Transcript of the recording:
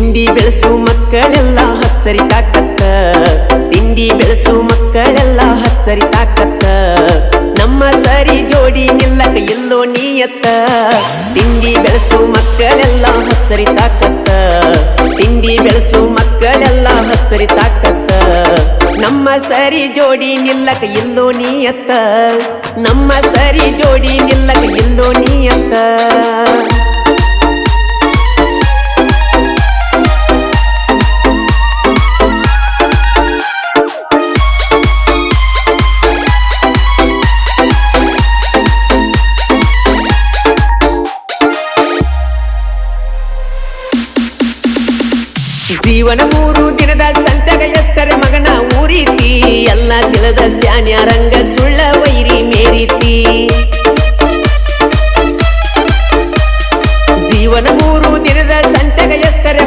ತಿಂಡಿ ಬೆಳೆಸು ಮಕ್ಕಳೆಲ್ಲ ಹಚ್ಚರಿ ತಾಕತ್ತ ತಿಂಡಿ ಬೆಳೆಸು ಮಕ್ಕಳೆಲ್ಲ ಹಚ್ಚರಿ ತಾಕತ್ತ ನಮ್ಮ ಸರಿ ಜೋಡಿ ನಿಲ್ಲಕ ಇಲ್ಲೋ ನಿಯತ್ತ ತಿಂಡಿ ಬೆಳೆಸು ಮಕ್ಕಳೆಲ್ಲ ಹಚ್ಚರಿ ತಾಕತ್ತ ತಿಂಡಿ ಬೆಳೆಸು ಮಕ್ಕಳೆಲ್ಲ ಹಚ್ಚರಿ ತಾಕತ್ತ ನಮ್ಮ ಸರಿ ಜೋಡಿ ನಿಲ್ಲಕ ಇಲ್ಲೋ ನಿಯತ್ತ ನಮ್ಮ ಸರಿ ಜೋಡಿ ನಿಲ್ಲಕ ಇಲ್ಲೋ ನಿಯತ್ತ ಜೀವನ 3 ದಿನದ ಸಂತ್ಯಾಗ ಎಷ್ಟರೆ ಮಗನ ಊರೀತಿ ಎಲ್ಲ ತಿಳಿದ ಸ್ಯಾನ್ಯಾರಂಗ ಸುಳ್ಳ ವೈರಿ ಮೇರೀತಿ